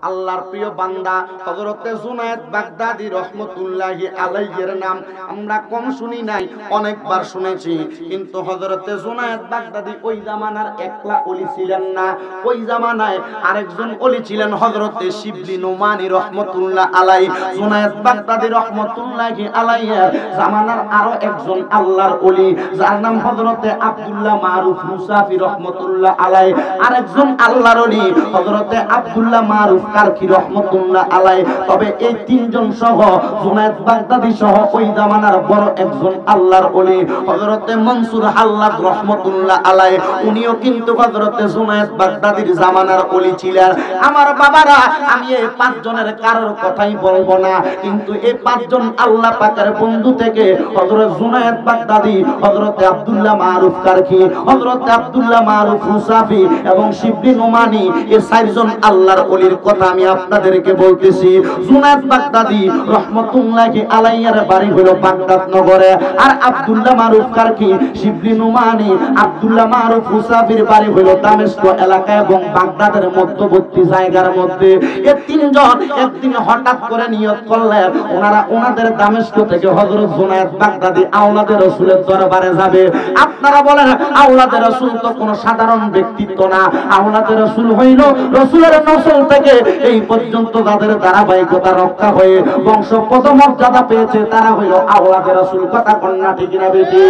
আল্লাহর প্রিয় বান্দা হযরতে জুনায়েদ বাগদাদী রাহমাতুল্লাহি আলাইহির নাম আমরা কম শুনি নাই, অনেকবার শুনেছি। কিন্তু হযরতে জুনায়েদ বাগদাদী ওই জামানার একলা ওলি ছিলেন না, ওই জামানায় আরেকজন ওলি ছিলেন হযরতে শিবলি নোমানী রাহমাতুল্লাহ আলাইহি। জুনায়েদ বাগদাদী রাহমাতুল্লাহি আলাইহি জামানার আরো একজন আল্লাহর ওলি, যার নাম হযরতে আব্দুল্লাহ মারুফ মুসাফি রাহমাতুল্লাহ আলাইহি। আরেকজন আল্লাহর ওলি হযরতে আব্দুল্লাহ মারুফ কারকি রাহমাতুল্লাহ আলাইহি। তবে এই তিনজন সহ জুনায়েদ বাগদাদী সহ ওই জামানার বড় একজন আল্লাহর ওলি হযরতে মনসুর হাল্লাদ রাহমাতুল্লাহ আলাইহি, উনিও কিন্তু হযরতে জুনায়েদ বাগদাদীর জামানার ওলি ছিলেন। আমার বাবারা, আমি এই পাঁচজনের কারোর কথাই বলবো না, কিন্তু এই পাঁচজন আল্লাহ পাকের বন্ধু থেকে হযরত জুনায়েদ বাগদাদী, হযরতে আব্দুল্লাহ মারুফ কারকি, হযরতে আব্দুল্লাহ মারুফ মুসাফি এবং শিবলি নোমানী, এই চারজন আল্লাহর ওলির কথা আমি আপনাদেরকে বলতেছি। জুনায়েদ বাগদাদী রাহমাতুল্লাহি আলাইহির বাড়ি হলো বাগদাদ নগরে, আর আব্দুল্লাহ মারুফ কারকি, শিবলি নোমানী, আব্দুল্লাহ মারুফ মুসাফির বাড়ি হলো দামেস্ক এলাকা এবং বাগদাদের মধ্যবর্তী জায়গার মধ্যে। এই তিনজন একদিন হঠাৎ করে নিয়ত করলেন ওনারা ওনাদের দামেস্ক থেকে হযরত জুনায়েদ বাগদাদী আওলাদে রাসূলের দরবারে যাবে। আপনারা বলেন, আওলাদে রাসূল তো কোনো সাধারণ ব্যক্তিত্ব না, আওলাদে রাসূল হইল রাসূলের নসল থেকে এই পর্যন্ত যাদের ধারাবাহিকতা রক্ষা হয়ে বংশ পদমর্যাদা পেয়েছে তারা হইল আওলাদে রাসূল। কথা কন্যা ঠিক না বেটি?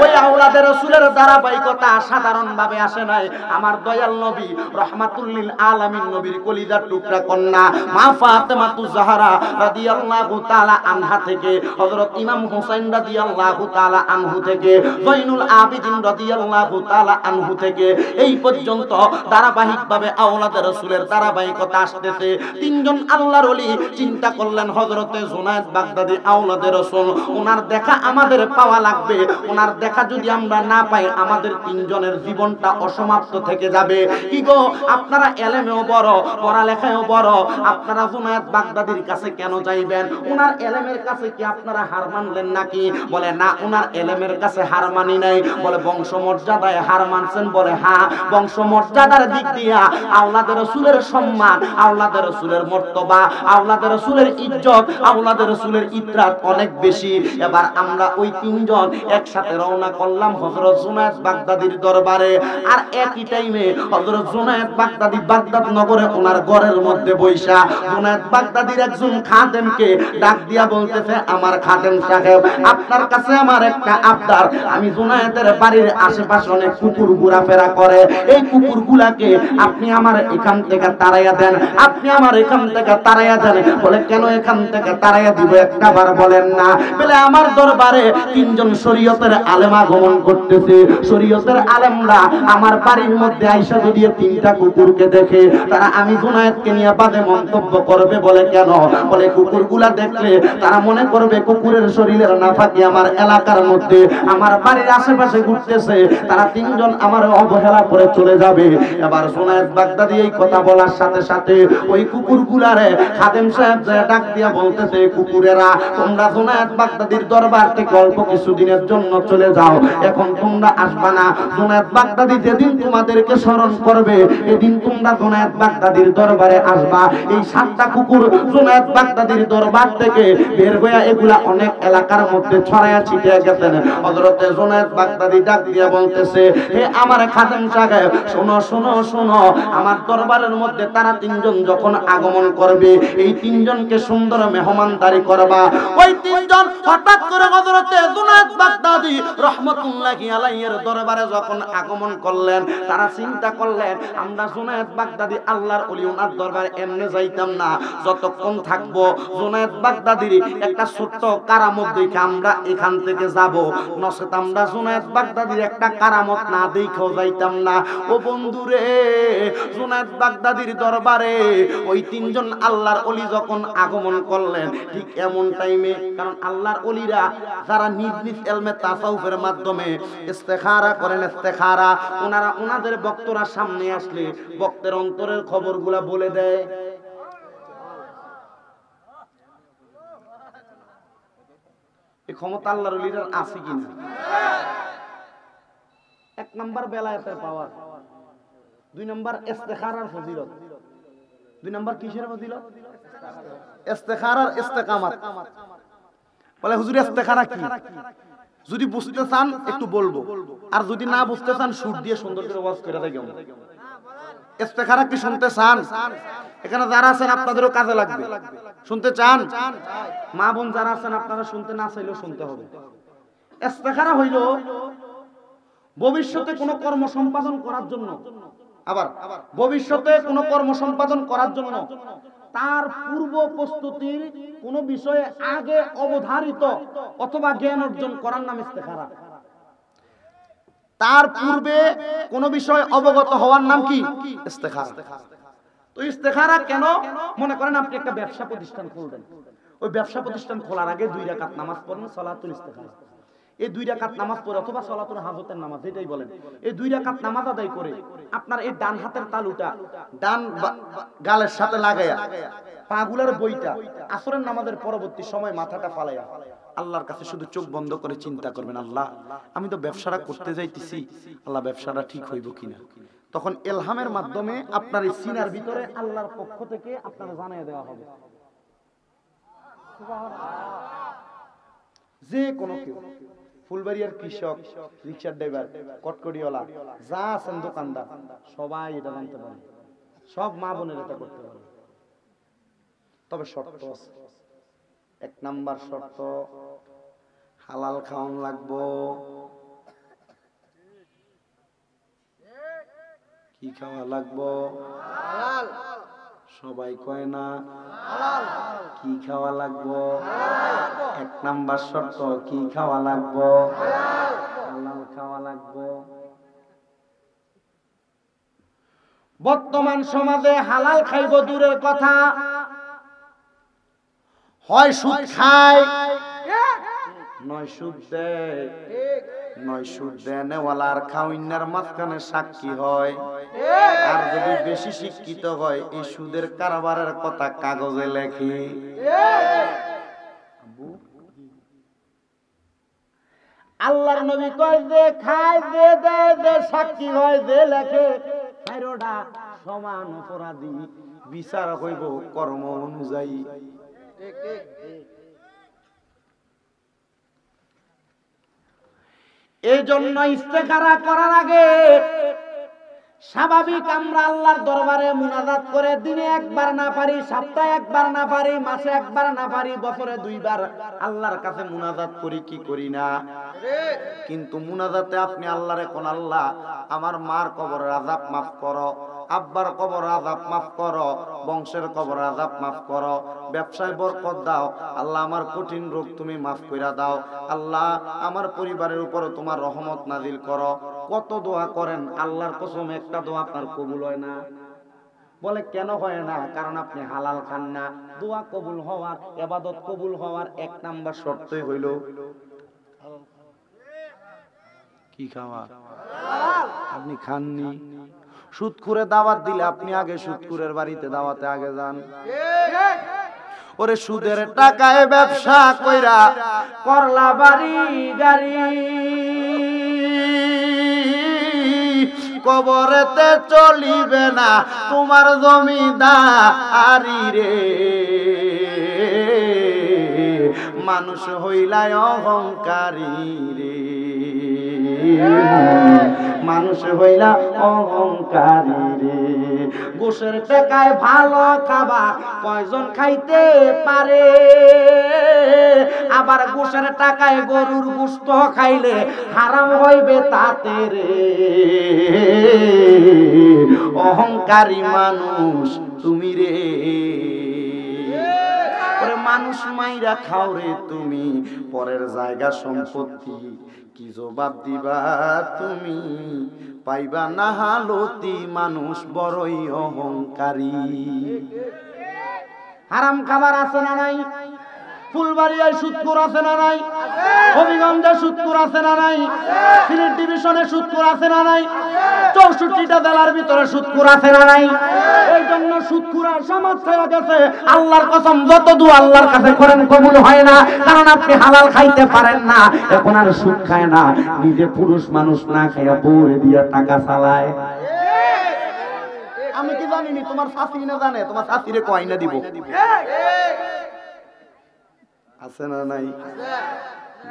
ওই আওলাদে রাসূলের ধারাবাহিকতা সাধারণ ভাবে আসে নাই। আমার দয়াল নবী রাহমাতুল লিল আলামিন নবীর কলিজার টুকরা কন্যা মা ফাতেমাতুজ জাহরা রাদিয়াল্লাহু তাআলা আনহা থেকে, হযরত ইমাম হোসেন রাদিয়াল্লাহু তাআলা আনহু থেকে, জয়নুল আবিদিন রাদিয়াল্লাহু তাআলা আনহু থেকে এই পর্যন্ত ধারাবাহিকভাবে আওলাদে রাসূলের ধারাবাহিকতা আসতেছে। তিনজন আল্লাহর ওলি চিন্তা করলেন হযরতে জুনায়েদ বাগদাদী আওলাদে রাসূল, ওনার দেখা আমাদের পাওয়া লাগবে, ওনার দেখা যদি আমরা না পাই আমাদের তিনজনের জীবনটা অসমাপ্ত থেকে যাবে। কি গো, আপনারা এলেমেও বড়, পড়ালেখায়ও বড়, আপনারা জুনায়েদ বাগদাদীর কাছে কেন যাইবেন? ওনার এলেমের কাছে কি আপনারা হার মানলেন নাকি? বলে না, ওনার এলেমের কাছে হার মানি নাই। বলে বংশমর্যাদায় হার মানছেন? বলে হ্যাঁ, বংশমর্যাদার দিক দিয়া আওলাদে রাসূলের সম্মান, আওলাদে রাসূলের মর্তবা, আওলাদে রাসূলের ইজ্জত, আওলাদে রাসূলের ইতরাত অনেক বেশি। এবার আমরা ওই তিনজন একসাথে রওনা করলাম হযরত জুনায়েদ বাগদাদীর দরবারে। আর একই টাইমে হযরত জুনায়েদ বাগদাদী বাগদাদ নগরে ওনার ঘরের মধ্যে বৈশা জুনায়েদ বাগদাদীর একজন খাদেমকে ডাক দিয়া বলতেছে, আমার খাদেম সাহেব, আপনার কাছে আমার একটা আবদার। আমি জুনায়েদের বাড়ির আশেপাশে অনেক কুকুর ঘোরাফেরা করে, এই কুকুরগুলাকে আপনি আমার এখান থেকে তাড়াইয়া দেন, আপনি আমার এখান থেকে তাড়াইয়া দেন। বলে কেন এখান থেকে তাড়াইয়া দিব একটাবার বলেন না? বলে আমার দরবারে তিনজন শরীয়তের আলেম আগমন করতেছে, শরীয়তের আলেমরা আমার বাড়ির মধ্যে আইসা যদি তিনটা কুকুরকে দেখে তারা আমি জুনায়েদকে নিয়ে বাজে মন্তব্য করবে। বলে কেন? বলে কুকুরগুলা দেখলে তারা মনে করবে কুকুরের শরীরের নাফাকি আমার এলাকার মধ্যে আমার বাড়ির আশেপাশে ঘুরতেছে, তারা তিনজন আমার অবহেলা করে চলে যাবে। এবার জুনায়েদ বাগদাদী এই কথা বলার সাথে সাথে ওই কুকুরগুলারে খাদেম সাহেব ডাক দিয়া বলতেছে, কুকুরেরা তোমরা জুনায়েদ বাগদাদীর দরবার থেকে অল্প কিছুদিনের জন্য চলে যাও, এখন তোমরা আসবা না। জুনায়েদ বাগদাদী যেদিন তোমাদেরকে স্মরণ করবে এদিন তোমরা জুনায়েদ বাগদাদীর দরবারে আসবা। এই সাতটা কুকুর জুনায়েদ বাগদাদীর দরবার থেকে বের হয়ে এগুলা অনেক এলাকার মধ্যে ছড়ায়া ছিটিয়ে গেছেন। হযরতে জুনায়েদ বাগদাদী ডাক দিয়া বলতেছে, হে আমার খাদেম সাহেব, শোনো শোনো শোনো, আমার দরবারের মধ্যে তারা তিনজন যখন আগমন করবে এই তিনজনকে সুন্দর মেহমানদারি করবা। ওই তিনজন হঠাৎ করে হযরতে জুনায়েদ বাগদাদী রাহমাতুল্লাহি আলাইহির দরবারে যখন আগমন করলেন, তারা চিন্তা করলেন আমরা জুনায়েদ বাগদাদী আল্লাহর ওলি, ওনার দরবারে এমনি যাইতাম না, যতক্ষণ থাকবো জুনায়েদ বাগদাদীর একটা ছোট্ট কারামত দেখে আমরা এখান থেকে যাব, নচেত আমরা জুনায়েদ বাগদাদীর একটা কারামত না দেখেও যাইতাম না। ও বন্ধুরে, জুনায়েদ বাগদাদীর দরবারে ওই তিনজন আল্লাহর ওলি যখন আগমন করলেন ঠিক এমন টাইমে, কারণ আল্লাহর ওলিরা যারা নিজ নিজ ইলমে তাসাউফের মাধ্যমে ইস্তেখারা করেন, ইস্তেখারা ওনারা ওনাদের বক্তরা সামনে আসলে বক্তের অন্তরের খবরগুলা বলে দেয়। এই ক্ষমতা আল্লাহর ওলিদের আছে কিনা? এক নাম্বার বেলায়েতের পাওয়ার, দুই নাম্বার ইস্তেখারার ফজিলত। 2 নাম্বার কিসের ফজিলত? ইস্তেখারা ইস্তেকামাত। বলে হুজুর ইস্তেখারা কি? যদি বুঝতে চান একটু বলবো, আর যদি না বুঝতে চান সুর দিয়ে সুন্দর করে ওয়াজ করে দেই। কেমন ইস্তেখারা কি শুনতে চান? এখানে যারা আছেন আপনাদেরও কাজে লাগবে। শুনতে চান? মা বোন যারা আছেন আপনারা শুনতে না চাইলেও শুনতে হবে। ইস্তেখারা হইল ভবিষ্যতে কোনো কর্ম সম্পাদন করার জন্য, আবার ভবিষ্যতে কোনো কর্ম সম্পাদন করার জন্য তার পূর্ব প্রস্তুতির কোন বিষয়ে আগে অবধারিত অথবা জ্ঞান অর্জন করার নাম ইস্তেখারা। তার পূর্বে কোন বিষয় অবগত হওয়ার নাম কি? ইস্তেখারা। তো ইস্তেখারা কেন? মনে করেন আপনি একটা ব্যবসা প্রতিষ্ঠান খুলবেন, ওই ব্যবসা প্রতিষ্ঠান খোলার আগে 2 রাকাত নামাজ পড়বেন, সালাতুল ইস্তেখারা। এই 2 রাকাত নামাজ পড়ে অথবা সালাতুল হাজতের নামাজ, এটাই বলেন, এই 2 রাকাত নামাজ আদায় করে আপনার এই ডান হাতের তালুটা ডান গালের সাথে লাগায়া পাগুলার বইটা আসরের নামাজের পরবর্তী সময় মাথাটা ফালাইয়া আল্লাহর কাছে শুধু চোখ বন্ধ করে চিন্তা করবেন, আল্লাহ আমি তো ব্যবসাটা করতে যাইতেছি, আল্লাহ ব্যবসাটা ঠিক হইব কিনা। তখন ইলহামের মাধ্যমে আপনার এই সিনার ভিতরে আল্লাহর পক্ষ থেকে আপনারা জানিয়ে দেওয়া হবে। যে কোনো কেউ, ফুলবাড়িয়ার কৃষক, রিকশার ড্রাইভার, কটকটিওয়ালা, যা আছেন দোকানদার, সবাই এটা জানতে পারে, সব মা বোনের এটা করতে পারে। তবে শর্ত আছে। 1 নাম্বার শর্ত, হালাল খাওয়ান লাগবো। কি খাওয়া লাগবো? হালাল। সবাই কয় না হালাল। কি খাওয়া লাগবো? হালাল। 1 নাম্বার শর্ত, কি খাওয়া লাগবো? হালাল। হালাল খাওয়া লাগবো। বর্তমান সমাজে হালাল খাইব দূরের কথা, হয় সুদ খায়, নয় সুদ দেয়, নয় সুদ দেয় নেওয়ালার খাওয়াইনার মাঝখানে সাক্ষী হয়। আর যদি বেশি শিক্ষিত হয় এই সুদের কারবারের কথা কাগজে লেখে। আল্লাহর নবী কয় যে খায়, যে দেয়, যে সাক্ষী হয়, যে লেখে, চাইরোটা সমান অপরাধী, বিচার হইব কর্ম অনুযায়ী। এই জন্য ইস্তেখারা করার আগে স্বাভাবিক আমরা আল্লাহর দরবারে মুনাজাত করে দিনে 1 বার না পারি, সপ্তাহে 1 বার না পারি, মাসে 1 বার না পারি, বছরে 2 বার আল্লাহর কাছে মুনাজাত করি কি করি না? কিন্তু মুনাজাতে আপনি আল্লাহরে কোন, আল্লাহ আমার মার কবরের আযাব মাফ করো, আব্বার কবর আযাব মাফ করো, বংশের কবর আযাব মাফ করো, ব্যবসায় বরকত দাও, আল্লাহ আমার কঠিন রোগ তুমি মাফ কইরা দাও, আল্লাহ আমার পরিবারের উপরে তোমার রহমত নাজিল করো। কত দোয়া করেন, আল্লাহর কসম একটা দোয়া আপনার কবুল হয় না। বলে কেন হয় না? কারণ আপনি হালাল খান না। দোয়া কবুল হওয়ার, ইবাদত কবুল হওয়ার 1 নাম্বার শর্তই হইল কি খাওয়া? আপনি খাননি। সুদখুরে দাওয়াত দিলে আপনি আগে সুদখুরের বাড়িতে দাওয়াতে আগে যান। ওরে সুদের টাকায় ব্যবসা কইরা করলা বাড়ি গাড়ি, কবরেতে চলিবে না তোমার জমিদারি রে। মানুষ হইলাই অহংকারী রে, মানুষ হইলা অহংকারী রে। গোশের টাকায় ভালো খাবা কয়জন খাইতে পারে, আবার গোশের টাকায় গরুর গোশত খাইলে হারাম হইবে তাতে রে। অহংকারী মানুষ তুমি রে। মানুষ মাইরা খাও রে তুমি, পরের জায়গা সম্পত্তি কি জবাব দিবা তুমি? পাইবা না হালতি, মানুষ বড়ই অহংকারী। হারাম খাবার আছে না নাই? ফুলবাড়িয়ায় সুদখোর আছে না নাই? হবিগঞ্জে সুদখোর আছে না নাই? সিলেট ডিভিশনে সুদখোর আছে না নাই? 64টা জেলার ভিতরে সুদখোর আছে না নাই? এই জন্য সুদখোরের সমাজ হয়ে গেছে। আল্লাহর কসম যত দোয়া আল্লাহর কাছে করেন কবুল হয় না, কারণ আপনি হালাল খাইতে পারেন না। এখন আর সুদ খায় না, নিজে পুরুষ মানুষ না খাইয়া বউরে দিয়া টাকা চালায়। আমি কি জানিনি, তোমার শাশি না জানে, তোমার শাশিরে কয় না দিব। আছে না নাই?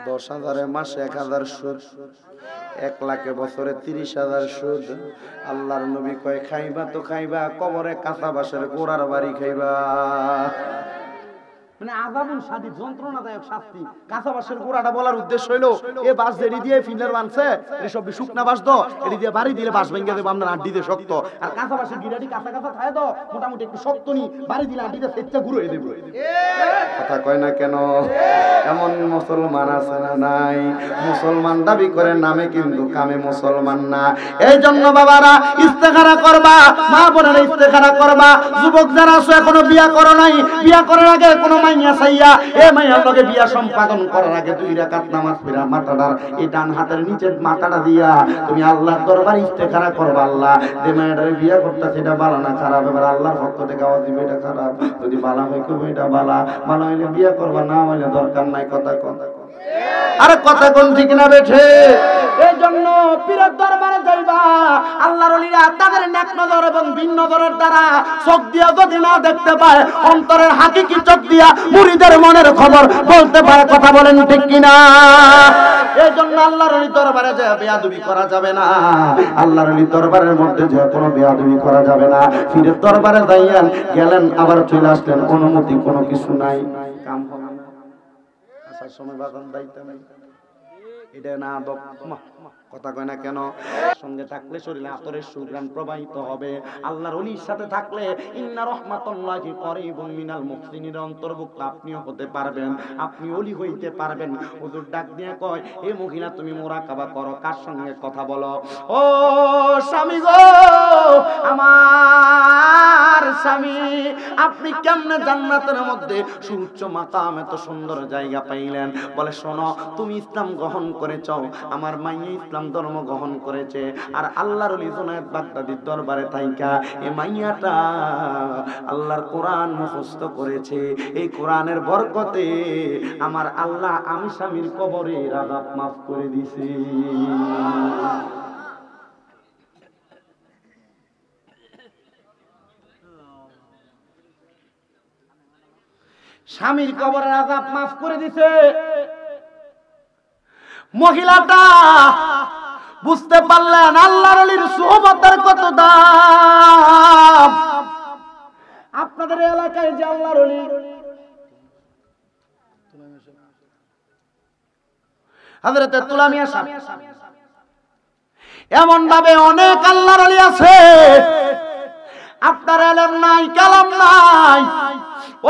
10,000 মাসে 1,000 সুদ, 1 লাখে বছরে 30,000 সুদ। আল্লাহর নবী কয় খাইবা তো খাইবা, কবরে কাঁচা বাঁশের গোড়ার বাড়ি খাইবা। মানে আযাবুন শাদীদ, যন্ত্রণাদায়ক শাস্তি। কাঁচা বাঁশের গোড়াটা বলার উদ্দেশ্য হইলো এ বাঁশ যেডি দিয়ে ফিলার বানছে এসব শুকনা বাঁশ তো এডি দিয়ে বাড়ি দিলে বাঁশ ভেঙে দেবে আপনার আড্ডি দিয়ে শক্ত। আর কাঁচা বাঁশের গিরাটি কাঁচা কাঁচা খায় তো মোটামুটি একটু শক্ত নি, বাড়ি দিলে আড্ডিটা সেটটা ঘুরে দেবে। কথা কয় না কেন? এমন মুসলমান আছে না নাই? মুসলমান দাবি করে নামে কিন্তু কামে মুসলমান না। এই জন্য বাবারা ইস্তেখারা করবা, মা বোনেরা ইস্তেখারা করবা। যুবক যারা আছো এখনো বিয়া করো নাই, বিয়া করার আগে কোনো মাইয়া চাইয়া এ মাইয়ার লগে বিয়া সম্পাদন করার আগে 2 রাকাত নামাজ পড়া মাথাটার এই ডান হাতের নিচে মাথাটা দিয়া তুমি আল্লাহর দরবারে ইস্তেখারা করবা। আল্লাহ যে মাইয়াটারে বিয়া করতেছে এটা ভালো না খারাপ, এবার আল্লাহর পক্ষ থেকে আওয়াজ দিবে এটা খারাপ, যদি ভালো হয় কইবো এটা ভালো, ভালো হইলে বিয়া করবা, না হইলে দরকার নাই। কথা কথা আরে কথা কোন ঠিক না বেঠে? এই জন্য পীরের দরবারে যাইবা, আল্লাহর ওলিরা তাদের নেক নজর এবং ভিন্ন নজরের দ্বারা চোখ দিয়া যদি না দেখতে পায়, অন্তরের হাকিকি চোখ দিয়া মুরিদের মনের খবর বলতে পারে। কথা বলেন ঠিক কিনা? এই জন্য আল্লাহর ওলির দরবারে যায় বেয়াদবি করা যাবে না। আল্লাহর ওলির দরবারের মধ্যে যে কোনো বেয়াদবি করা যাবে না। পীরের দরবারে যাইয়েন, গেলেন আবার চলে আসলেন, অনুমতি কোনো কিছু নাই, কাম হবে না। আসার সময় বাজান দায়িত্ব নাই, এটা না আদব। কথা কয় না কেন? সঙ্গে থাকলে শরীরে আতরের সুঘ্রাণ প্রবাহিত হবে। আল্লাহর ওলির সাথে থাকলে ইন্না রাহমাতুল্লাহি করিবুম মিনাল মুহসিনিন অন্তর্ভুক্ত আপনিও হতে পারবেন, আপনি ওলি হইতে পারবেন। হুজুর ডাক দিয়ে কয় এই মহিলা তুমি মুরাকাবা করো, কার সঙ্গে কথা বলো? ও স্বামী গো, আমার স্বামী, আপনি কেমনে জান্নাতের মধ্যে সুউচ্চ মাকাম এত সুন্দর জায়গা পাইলেন? বলে শোনো, তুমি ইসলাম গ্রহণ করেছো, আমার মাইয়া ইসলাম ধর্ম গ্রহণ করেছে, আর আল্লাহর ওলি জুনায়েদ বাগদাদীর দরবারে থাইকা এই মাইয়াটা আল্লাহর কোরআন মুখস্থ করেছে। এই কোরআনের বরকতে আমার আল্লাহ আমি স্বামীর কবরের আযাব মাফ করে দিয়েছে। স্বামীর কবরের আযাব মাফ করে দিছে। মহিলাটা বুঝতে পারলেন আল্লাহর ওলির সুহবতের কত দাম। আপনাদের এলাকায় যে আল্লাহর ওলি হযরত তুলা মিয়া সাহেব, এমন ভাবে অনেক আল্লাহর ওলি আছে, আপনার ইলম নাই, কালাম নাই,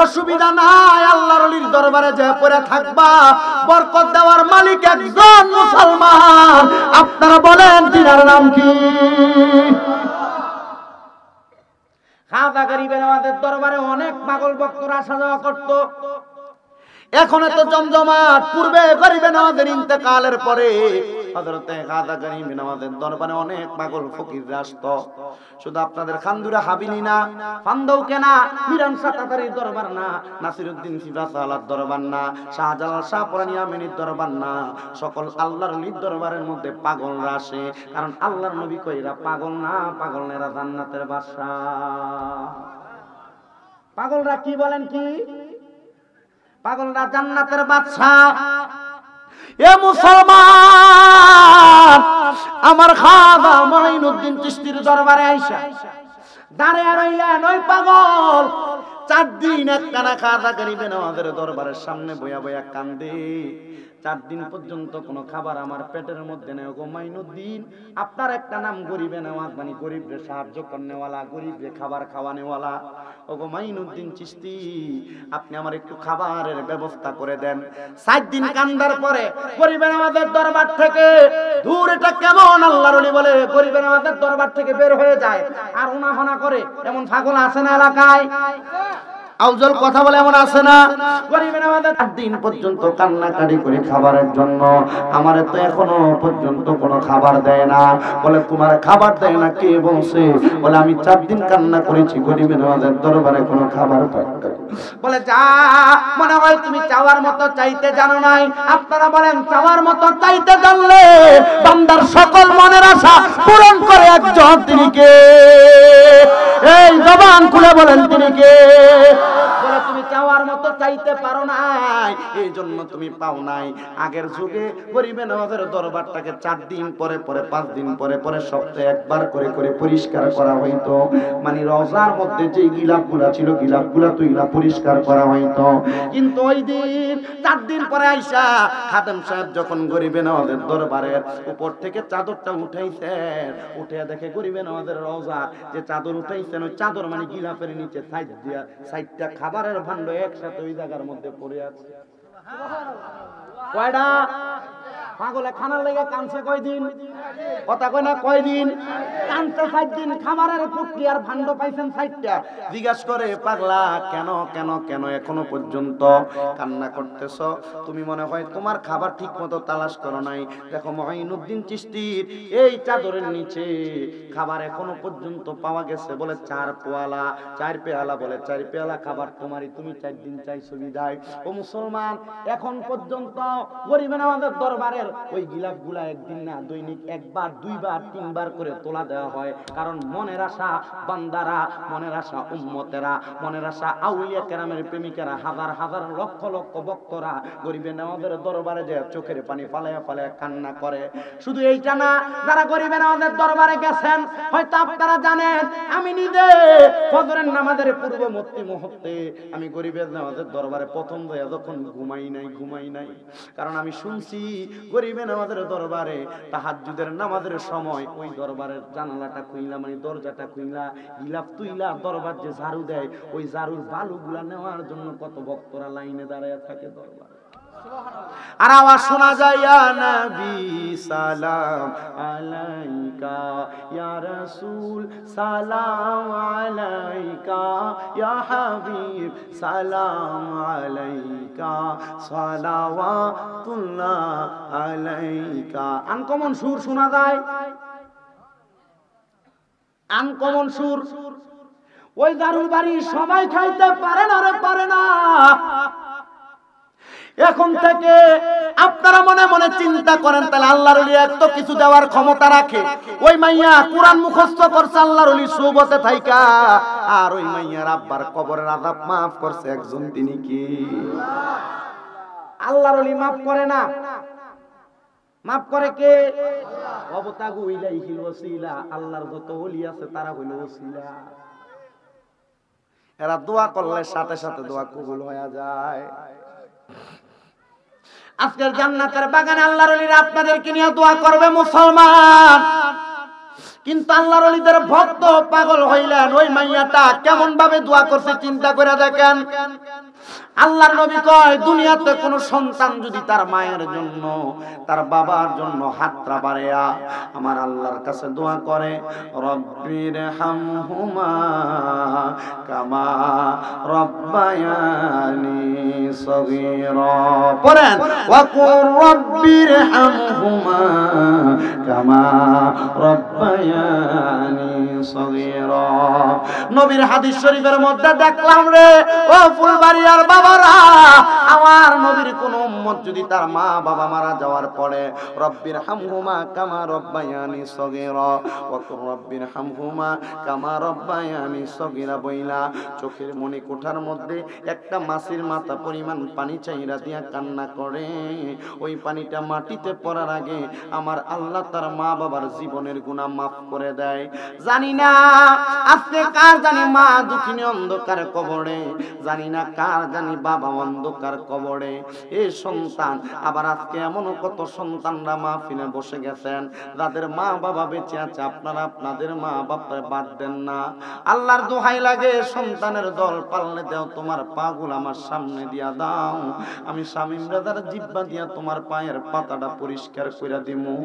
অসুবিধা নাই, আল্লাহর ওলির দরবারে যে পড়ে থাকবা। বরকত দেওয়ার মালিক একজন মুসলমান। আপনারা বলেন তিনার নাম কি? খাজা গরিবের আমাদের দরবারে অনেক পাগল ভক্তরা আসা যাওয়া করত। এখন এত জমজমাট। পূর্বে গরিবে নওয়াজের ইন্তেকালের পরে হযরতে খাজা গরিবে নওয়াজের দরবারে অনেক পাগল ফকিররা আসতো। শুধু আপনাদের খান্দুরা হাবিলি না, ফান্দৌকে না, মিরান সাতাতারির দরবার না, নাসিরউদ্দিন সিবাসালার দরবার না, শাহজালাল শাহপুরানী আমিনীর দরবার না, সকল আল্লাহর ওলির দরবারের মধ্যে পাগলরা আসে। কারণ আল্লাহর নবী কই এরা পাগল না, পাগল না, এরা জান্নাতের বাদশা। পাগলরা কি বলেন কি? পাগলরা জান্নাতের বাদশা। এ মুসলমান, আমার খাজা মঈনুদ্দিন চিশতির দরবারে আইসা দাঁড়িয়ে রইলেন ওই পাগল। 4 দিন একটানা খাজা গরিবে নওয়াজের দরবারের সামনে বইয়া বইয়া কান্দে। 4 দিন পর্যন্ত কোনো খাবার আমার পেটের মধ্যে নেই। গো মঈনুদ্দিন, আপনার একটা নাম গরিবে নওয়াজ, মানে গরিবরে সাহায্য করনেওয়ালা, গরিবরে খাবার খাওয়ানেওয়ালা। ও গো মঈনুদ্দিন চিশতি, আপনি আমার একটু খাবারের ব্যবস্থা করে দেন। 7 দিন কান্দার পরে গরিবে নওয়াজের দরবার থেকে দূর, এটা কেমন আল্লাহর ওলি বলে গরিবে নওয়াজের দরবার থেকে বের হয়ে যায় আর উনাফানা করে। এমন পাগল আছে না এলাকায়? আউজল কথা বলে এমন আছে না, গরিবের আমাদের 8 দিন পর্যন্ত কান্নাকাটি করে খাবারের জন্য, আমারে তো এখনো পর্যন্ত কোনো খাবার দেয় না। বলে তোমার খাবার দেয় না কে বলছে? বলে আমি 4 দিন কান্না করেছি, গরিবের আমাদের দরবারে কোনো খাবার পাই না। বলে যা, মনে হয় তুমি চাওয়ার মতো চাইতে জানো নাই। আপনারা বলেন চাওয়ার মতো চাইতে জানলে বান্দার সকল মনের আশা পূরণ করে একজন, তিনি কে? এই জবান খুলে বলেন তিনি কে? বলে তুমি চাওয়ার মতো চাইতে পারো নাই, এই জন্য তুমি পাও নাই। আগের যুগে গরিবে নওয়াজের দরবারটাকে 4 দিন পরে পরে 5 দিন পরে পরে সপ্তাহে একবার করে করে পরিষ্কার করা হইতো। মানে রওজার মধ্যে যে গিলাপগুলা ছিল, গিলাপগুলা তুইলা পরিষ্কার করা হইতো। কিন্তু ওই দিন 4 দিন পরে আইসা খাদেম সাহেব যখন গরিবে নওয়াজের দরবারের উপর থেকে চাদরটা উঠাইছেন, উঠে দেখে গরিবে নওয়াজের রওজা যে চাদর উঠাইছেন, ওই চাদর মানে গিলাপের নিচে সাইড দিয়া সাইডটা খাবারের ভাণ্ড একসাথে ওই জায়গার মধ্যে পড়ে আছে। কয়টা? পাগলে খানার লেগে কানছে কয়দিন? কথা কয় না কয়দিন? কানছে 4 দিন। খাবারের পুটলি আর ভাণ্ড পাইছেন 4টা। জিজ্ঞাসা করে পাগলা কেন কেন কেন এখনো পর্যন্ত কান্না করতেছ? তুমি মনে হয় তোমার খাবার ঠিক মতো তালাশ করো নাই। দেখো মঈনুদ্দিন চিশতির এই চাদরের নিচে খাবার এখনো পর্যন্ত পাওয়া গেছে। বলে 4 পেয়ালা, 4 পেয়ালা। বলে 4 পেয়ালা খাবার তোমারই, তুমি 4 দিন চাইছো বিদায়। ও মুসলমান, এখন পর্যন্ত গরিবের আমাদের দরবারের ওই গিলাপগুলা একদিন না, দৈনিক 1 বার 2 বার 3 বার করে তোলা দেওয়া হয়। কারণ মনের আশা বান্দারা, মনের আশা উম্মতেরা, মনের আশা আউলিয়া কেরামের প্রেমিকেরা, হাজার হাজার লক্ষ লক্ষ ভক্তরা গরিবের আমাদের দরবারে যে চোখের পানি ফালায়া ফালায়া কান্না করে। শুধু এইটা না, যারা গরিবের আমাদের দরবারে গেছেন হয়তো আপনারা জানেন, আমি নিজে ফজরের নামাজের পূর্ববর্তী মুহূর্তে আমি গরিবের আমাদের দরবারে প্রথম দয়া যখন ঘুমাই নাই, কারণ আমি শুনছি গরিবের আমাদের দরবারে তাহাজ্জুদের নামাজের সময় ওই দরবারের জানালাটা খুইলা, মানে দরজাটা খুইলা গিলাপ তুইলা দরবার যে ঝাড়ু দেয়, ওই ঝাড়ুর বালুগুলা নেওয়ার জন্য কত ভক্তরা লাইনে দাঁড়ায় থাকে দরবারে। আর আওয়াজ শোনা যায়, ইয়া নবী সালাম আলাইকা, ইয়া রাসূল সালাম আলাইকা, ইয়া হাবিব সালাম আলাইকা, সালাওয়াতুল্লাহ আলাইকা। আনকমন সুর শোনা যায়, আনকমন সুর। ওই দারুল বাড়ি সবাই খাইতে পারে না রে, পারে না। এখন থেকে আপনারা মনে মনে চিন্তা করেন, তাহলে আল্লাহর ওলি এত কিছু দেওয়ার ক্ষমতা রাখে। ওই মাইয়া কোরআন মুখস্থ করছে আল্লাহর ওলি সুবতে থাইকা, আর ওই মাইয়ার আব্বার কবরের আযাব maaf করছে একজন, তিনি কি? আল্লাহর ওলি maaf করে না, maaf করে কে? ওয়াবতাগু ইলাইহিল ওয়াসিলা। আল্লাহর যত ওলি আছে তারা হইল ওসিলা। এরা দোয়া করলে সাথে সাথে দোয়া কবুল হয়ে যায়। আজকের জান্নাতের বাগানে আল্লাহর ওলিরা আপনাদেরকে নিয়ে দোয়া করবে মুসলমান। কিন্তু আল্লাহর ওলিদের ভক্ত পাগল হইলেন। ওই মাইয়াটা কেমন ভাবে দোয়া করছে চিন্তা করে দেখেন। আল্লাহর নবী কয়, দুনিয়াতে কোন সন্তান যদি তার মায়ের জন্য, তার বাবার জন্য হাতটা বাড়ায়া আমার আল্লাহর কাছে দোয়া করে, রব্বির হামহুমা কামা রব্বায়ানি সগীরা, পড়েন ওয়া কুর রব্বির হামহুমা কামা রব্বায়ানি সগীরা। নবীর হাদিস শরীফের মধ্যে দেখলাম রে ও ফুলবাড়িয়ার বাবারা, আমার নবীর কোন উম্মত যদি তার মা বাবা মারা যাওয়ার পরে রব্বির হামহুমা কামা রব্বায়ানি সগীরা ওয়া কুর রব্বির হামহুমা কামা রব্বায়ানি সগীরা বইলা চোখের মনি কোঠার মধ্যে একটা মাছের মাথা পরিমাণ পানি চাইরা দিয়া কান্না করে, ওই পানিটা মাটিতে পড়ার আগে আমার আল্লাহ তার মা বাবার জীবনের গুনাহ maaf করে দেয়। জানি না আজকে কার জানি মা দুঃখিনী অন্ধকার কবরে, জানি না কার জানি বাবা অন্ধকার কবরে। এই সন্তান আবার আজকে এমন কত সন্তানরা মাহফিলে বসে গেছেন যাদের মা বাবা বেঁচে আছে, আপনারা আপনাদের মা বাবার বাদ দেন না। আল্লাহর দোহাই লাগে, সন্তানের দল পালনে দাও, তোমার পাগুল আমার সামনে দিয়া দাও, আমি শামীম রাজার জিহ্বা দিয়া তোমার পায়ের পাতাটা পরিষ্কার কইরা দিমু।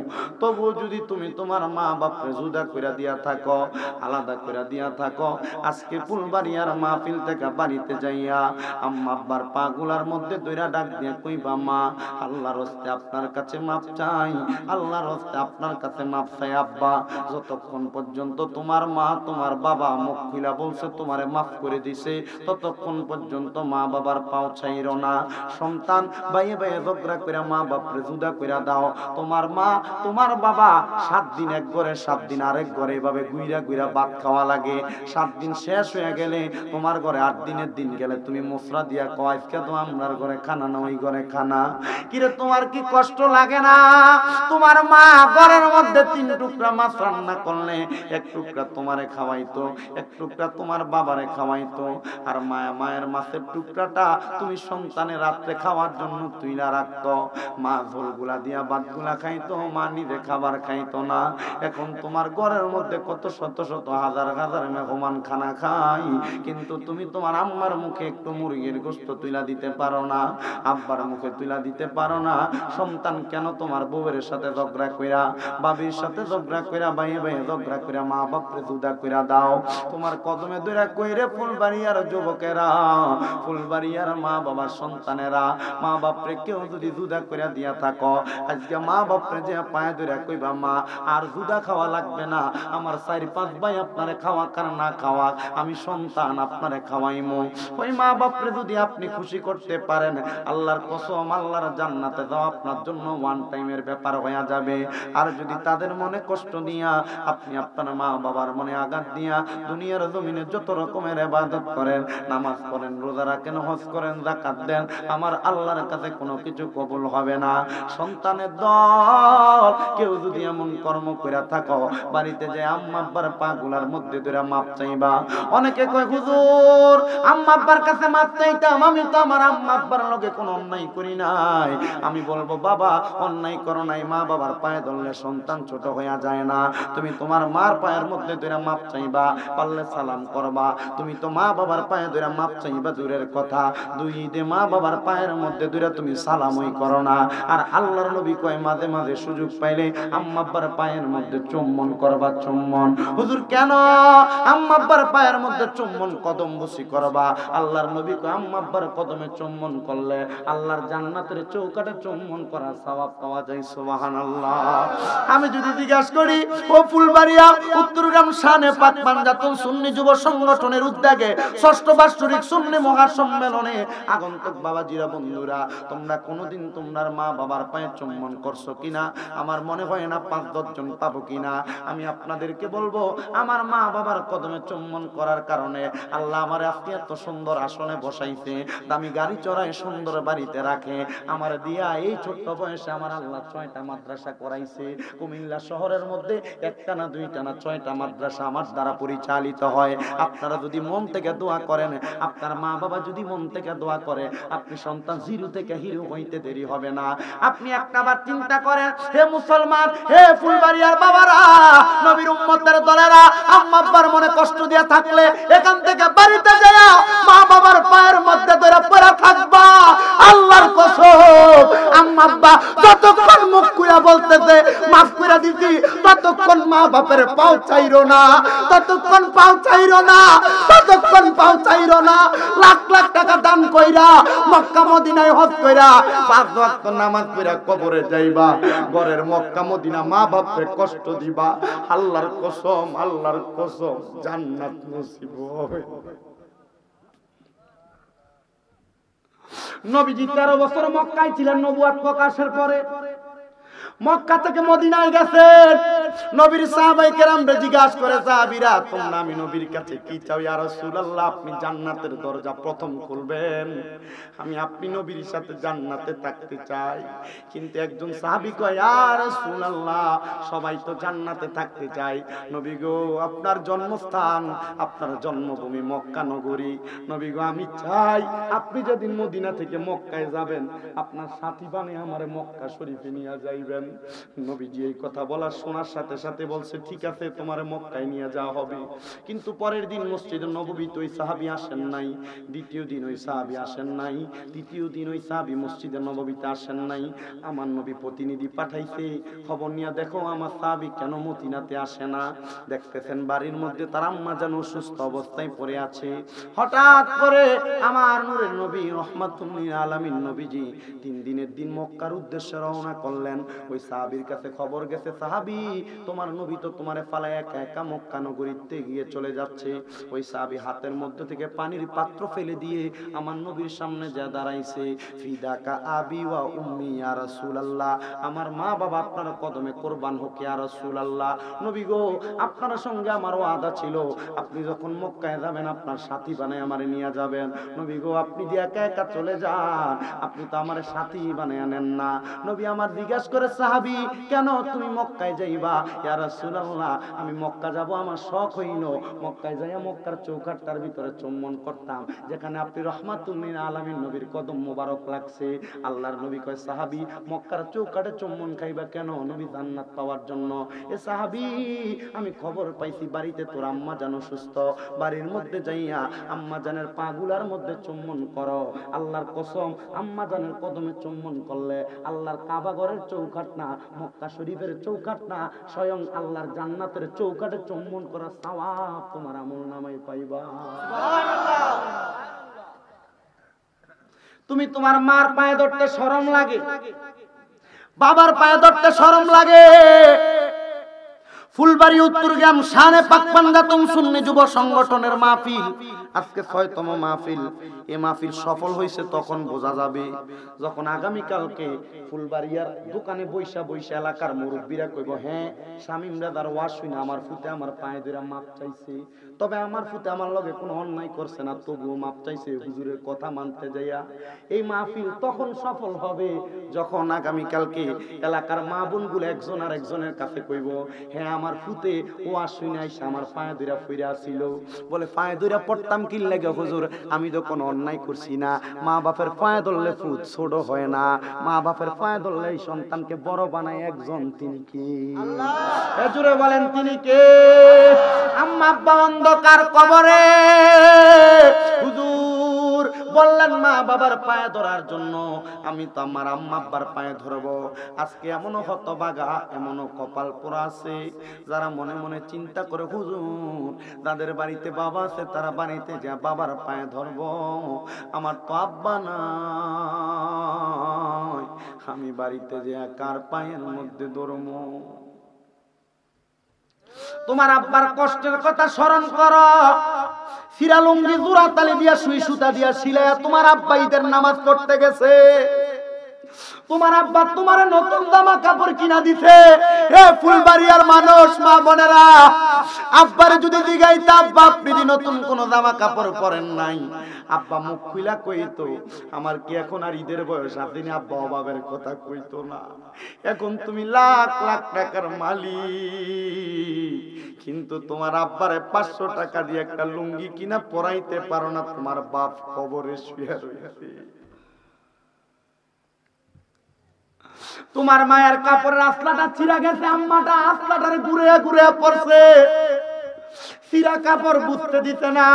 তবু যদি তুমি তোমার মা বাপরে জুদা কইরা দিয়া থাকো, আলাদা করে দিয়া থাকো। আজকে ফুলবাড়িয়ার মাহফিল থেকে বাড়িতে যাইয়া আম্মা আব্বার পাগুলার মধ্যে দইরা ডাক দিয়ে কইবা, মা আল্লাহর হস্তে আপনার কাছে মাপ চাই, আল্লাহর হস্তে আপনার কাছে মাপ চাই আব্বা। যতক্ষণ পর্যন্ত তোমার মা তোমার বাবা মুখ খুলা বলছে তোমারে মাফ করে দিছে, ততক্ষণ পর্যন্ত মা বাবার পাও ছাইরো না। সন্তান বাইয়ে বাইয়ে ঝগড়া কইরা মা বাপরে জুদা কইরা দাও। তোমার মা তোমার বাবা 7 দিন এক ঘরে 7 দিন আরেক ঘরে এভাবে গুইরা গুইরা ভাত খাওয়া লাগে। 7 দিন শেষ হয়ে গেলে তোমার ঘরে 8 দিনের দিন গেলে তুমি মশলা দিয়া কও আজকে তো আমরার ঘরে খানা না ওই ঘরে খানা। কিরে তোমার কি কষ্ট লাগে না? তোমার মা ঘরের মধ্যে 3 টুকরা মাছ রান্না করলে 1 টুকরা তোমারে খাওয়াইতো, 1 টুকরা তোমার বাবারে খাওয়াইতো, আর মায়ের মাছের টুকরাটা তুমি সন্তানের রাত্রে খাওয়ার জন্য তুইলা রাখতো। মা ঝোলগুলা দিয়া ভাতগুলা খাইতো, মা নিজে খাবার খাইতো না। এখন তোমার ঘরের মধ্যে কত শত শত হাজার হাজার মেহমান খানা খাই, কিন্তু তুমি তোমার আম্মার মুখে একটু মুরগির গোশত তুইলা দিতে পারো না, আব্বার মুখে তুইলা দিতে পারো না। সন্তান কেন তোমার বউয়ের সাথে ঝগড়া কইরা, বাবির সাথে ঝগড়া কইরা, ভাইয়ে ভাইয়ে ঝগড়া কইরা মা বাপরে জুদা কইরা দাও। তোমার কদমে দইরা কইরে ফুলবাড়িয়ার যুবকেরা, ফুলবাড়িয়ার মা বাবার সন্তানেরা, মা বাপরে কেউ যদি জুদা কইরা দিয়া থাকো, আজকে মা বাপরে যে পায়ে দইরা কইবা, মা আর জুদা খাওয়া লাগবে না, আমার 4-5 ভাই আপনারে খাওয়া কার না খাওয়া, আমি সন্তান আপনারে খাওয়াইমু। ওই মা বাপরে যদি আপনি খুশি করতে পারেন, আল্লাহর কসম আল্লাহর জান্নাতে যাওয়া আপনার জন্য ওয়ান টাইমের ব্যাপার হয়ে যাবে। আর যদি তাদের মনে কষ্ট দিয়া আপনি আপনার মা বাবার মনে আঘাত দিয়া দুনিয়ার জমিনে যত রকমের ইবাদত করেন, নামাজ পড়েন, রোজা রাখেন, হজ করেন, যাকাত দেন, আমার আল্লাহর কাছে কোনো কিছু কবুল হবে না। সন্তানের দল কেউ যদি এমন কর্ম কইরা থাকো, বাড়িতে যে আম্মা আব্বার পাগুলার মধ্যে ধরে মাপ চাইবা। অনেকে কয় হুজুর আম্মা আব্বার কাছে মাপ চাইতাম, আমি তো আমার আম্মা আব্বার লগে কোনো অন্যায় করি নাই। আমি বলবো বাবা অন্যায় করো নাই, মা বাবার পায়ে ধরলে সন্তান ছোট হইয়া যায় না। তুমি তোমার মার পায়ের মধ্যে ধরে মাপ চাইবা, পারলে সালাম করবা। তুমি তো মা বাবার পায়ে ধরে মাপ চাইবা দূরের কথা, 2 ঈদে মা বাবার পায়ের মধ্যে ধরে তুমি সালামই করো না। আর আল্লাহর নবী কয় মাঝে মাঝে সুযোগ পাইলে আম্মা আব্বার পায়ের মধ্যে চুম্বন করবা। চুম্বন হুজুর কেন আম্মা আব্বার পায়ের মধ্যে চুম্বন কদম বসি করবা? আল্লাহর নবী কয় আম্মা আব্বার কদমে চুম্বন করলে আল্লাহর জান্নাতের চৌকাঠে চুম্বন করা সওয়াব পাওয়া যায়। সুবহানাল্লাহ। আমি যদি জিজ্ঞাসা করি ও ফুলবাড়িয়া উত্তরগ্রাম শানে পাক পাঞ্জাতন সুন্নি যুব সংগঠনের উদ্যোগে 6ষ্ঠ বার্ষিক সুন্নি মহাসম্মেলনে আগন্তুক বাবাজিরা বন্ধুরা, তোমরা কোনোদিন তোমার মা বাবার পায়ে চুম্বন করছো কিনা? আমার মনে হয় না 5-10 জন পাবো কিনা। আমি আপনাদেরকে বলবো আমার মা বাবার কদমে চুম্বন করার কারণে আল্লাহ আমার আজকে এত সুন্দর আসনে বসাইছে, দামি গাড়ি চড়ায় সুন্দর বাড়িতে রাখে, আমার দিয়া এই ছোট্ট বয়সে আমার আল্লাহ 6টা মাদ্রাসা করাইছে। কুমিল্লা শহরের মধ্যে 1টা না 2টা না 6টা মাদ্রাসা আমার দ্বারা পরিচালিত হয়। আপনারা যদি মন থেকে দোয়া করেন, আপনার মা বাবা যদি মন থেকে দোয়া করে, আপনি সন্তান 0 থেকে হিরো হইতে দেরি হবে না। আপনি একটাবার চিন্তা করেন, হে মুসলমান, হে ফুলবাড়িয়ার বাবারা, নবীর উম্মতের দলেরা, আম্মা আব্বার মনে কষ্ট দিয়া থাকলে এখান থেকে বাড়িতে যায়া মা বাবার পায়ের মধ্যে ধরে পড়ে থাকবা। আল্লাহর কসম আম্মা আব্বা যতক্ষণ মুখ খুলে বলতেছে মাফ করে দিছি, ততক্ষণ মা বাপের পাও চাইরো না, ততক্ষণ পাও চাইরো না, ততক্ষণ পাও চাইরো না। লাখ লাখ টাকা দান কইরা মক্কা মদিনায় হজ কইরা 5 ওয়াক্ত নামাজ পড়া কবরে যাইবা, ঘরের মক্কা মদিনা মা বাপকে কষ্ট দিবা। আল্লাহর কসম, আল্লাহর কসম জান্নাত নসিব হবে। নবীজি 13 বছর মক্কায় ছিলেন নবুয়ত প্রকাশের পরে। মক্কা থেকে মদিনায় গেছেন। নবীর সাহাবায়ে কেরামরা জিজ্ঞাসা করে, সাহাবীরা তোমরা আমি নবীর কাছে কি চাও? ইয়া রাসূলুল্লাহ আপনি জান্নাতের দরজা প্রথম খুলবেন, আমি আপনি নবীর সাথে জান্নাতে থাকতে চাই। কিন্তু একজন সাহাবী কয়, ইয়া রাসূলুল্লাহ সবাই তো জান্নাতে থাকতে চায়, নবী গো আপনার জন্মস্থান, আপনার জন্মভূমি মক্কা নগরী, নবী গো আমি চাই আপনি যেদিন মদিনা থেকে মক্কায় যাবেন আপনার সাথী বানিয়ে আমারে মক্কা শরীফে নিয়ে যাইবেন। নবীজি এই কথা বলার শোনার সাথে সাথে সাথে বলছে ঠিক আছে তোমার মক্কায় নিয়ে যাওয়া হবে। কিন্তু পরের দিন মসজিদে নববীতে ওই সাহাবী আসেন নাই, দ্বিতীয় দিন ওই সাহাবী আসেন নাই, তৃতীয় দিন ওই সাহাবী মসজিদে নববীতে আসেন নাই। আমার নবী প্রতিনিধি পাঠাইছে, খবর নিয়ে দেখো আমার সাহাবী কেন মদিনাতে আসে না। দেখতেছেন বাড়ির মধ্যে তার আম্মা যেন অসুস্থ অবস্থায় পড়ে আছে। হঠাৎ করে আমার নূরের নবী রহমাতুল লিল আলামিন নবীজি 3 দিনের দিন মক্কার উদ্দেশ্যে রওনা করলেন। ওই সাহাবীর কাছে খবর গেছে, সাহাবী তোমার নবী তো তোমারে ফালায় একা একা মক্কা নগরীতে গিয়ে চলে যাচ্ছে। ওই সাহাবী হাতের মধ্যে থেকে পানির পাত্র ফেলে দিয়ে আমার নবীর সামনে যা দাঁড়াইছে, ফিদাকা আবি ওয়া উম্মি ইয়া রাসূলুল্লাহ, আমার মা বাবা আপনার কদমে কুরবান হোক ইয়া রাসূলুল্লাহ। নবী গো, আপনার সঙ্গে আমার ওয়াদা ছিল, আপনি যখন মক্কায় যাবেন আপনার সাথী বানায় আমারে নিয়ে যাবেন। নবী গো, আপনি যে একা একা চলে যান, আপনি তো আমার সাথী বানায় নেন না। নবী আমার জিজ্ঞাসা করে, সাহাবী কেন তুমি মক্কায় যাইবা? ইয়া রাসূলুল্লাহ, আমি মক্কা যাব আমার শখ হইল, মক্কায় যাইয়া মক্কার চৌকাঠটার ভিতরে চুম্বন করতাম যেখানে আপনি রহমাতুল লিল আলামিন নবীর কদম মোবারক লাগছে। আল্লাহর নবী কয়, সাহাবী মক্কার চৌকাঠে চুম্বন খাইবা কেন? নবী জান্নাত পাওয়ার জন্য। এ সাহাবী, আমি খবর পাইছি বাড়িতে তোর আম্মা জানো সুস্থ, বাড়ির মধ্যে যাইয়া আম্মা জানের পাগুলার মধ্যে চুম্বন করো। আল্লাহর কসম, আম্মা জানের কদমে চুম্বন করলে আল্লাহর কাবা ঘরের চৌকাঠ না, মক্কা শরীফের চৌকাঠ না, স্বয়ং আল্লাহর জান্নাতের চৌকাঠে চুম্বন করার সওয়াব তোমার আমলনামায় পাইবা। সুবহানাল্লাহ। তুমি তোমার মার পায়ে ধরতে শরম লাগে, বাবার পায়ে ধরতে শরম লাগে। ফুলবাড়ি উত্তরগ্রাম শানে পাকপান্দাতুম সুন্নি যুব সংগঠনের মাহফিল, আজকে 6তম মাহফিল। এই মাহফিল সফল হয়েছে তখন বোঝা যাবে যখন আগামী কালকে ফুলবাড়িয়ার দোকানে বৈশা বৈশা এলাকার মুরব্বীরা কইব, হ্যাঁ শামীম দাদার ওয়াজ শুনে আমার ফুতে আমার পায়ে ধরে মাপ চাইছে, তবে আমার ফুতে আমার লগে কোনো অন্যায় করছে না, তবুও মাপ চাইছে হুজুরের কথা মানতে যাইয়া। এই মাহফিল তখন সফল হবে যখন আগামী কালকে এলাকার মা বোনগুলো একজন আর একজনের কাছে কইব, হ্যাঁ আমার ফুতে ওয়াজ শুনে আইসা আমার পায়ে ধরে ফিরে আসিল, বলে পায়ে ধরে পড়তাম কি লাগে হুজুর, আমি তো কোনো অন্যায় করছি না। মা বাপের পায়ে ধরলে ফুট ছোট হয় না, মা বাপের পায়ে ধরলে এই সন্তানকে বড় বানায় একজন, তিনি কি? আল্লাহ। জোরে বলেন তিনি কে? আম্মা আব্বা অন্ধকার কবরে, হুজুর বললেন মা বাবার পায়ে ধরার জন্য, আমি তো আমার আম্মা আব্বার পায়ে ধরবো। আজকে এমনও হতভাগা, এমনও কপাল পোড়া আছে যারা মনে মনে চিন্তা করে, হুজুর যাদের বাড়িতে বাবা আছে তারা বাড়িতে যা বাবার পায়ে ধরবো, আমার তো আব্বা নাই, আমি বাড়িতে যে কার পায়ের মধ্যে ধরবো? তোমার আব্বার কষ্টের কথা স্মরণ করো। ফিরালুঙ্গি জোড়া তালি দিয়া সুই সুতা দিয়া সিলায়া তোমার আব্বা ঈদের নামাজ পড়তে গেছে। তোমার আব্বা তোমার নতুন জামা কাপড় কিনা দিছে। হে ফুলবাড়িয়ার মানুষ, মা বোনেরা, আব্বারে যদি জিগাইতা আব্বা আপনি যদি নতুন কোন জামা কাপড় পরেন নাই, আব্বা মুখ খুইলা কইতো আমার কি এখন আর ঈদের বয়স? আপনি আব্বা অভাবের কথা কইতো না। এখন তুমি লাখ লাখ টাকার মালিক, কিন্তু তোমার আব্বারে 500 টাকা দিয়ে একটা লুঙ্গি কিনা পরাইতে পারো না, তোমার বাপ কবরে শুয়ে রয়েছে। তোমার মায়ের কাপড়ের আসলাটা ছিঁড়া গেছে, আম্মাটা আসলাটারে ঘুরে ঘুরে পড়ছে, ছিঁড়া কাপড় বুঝতে দিতে না।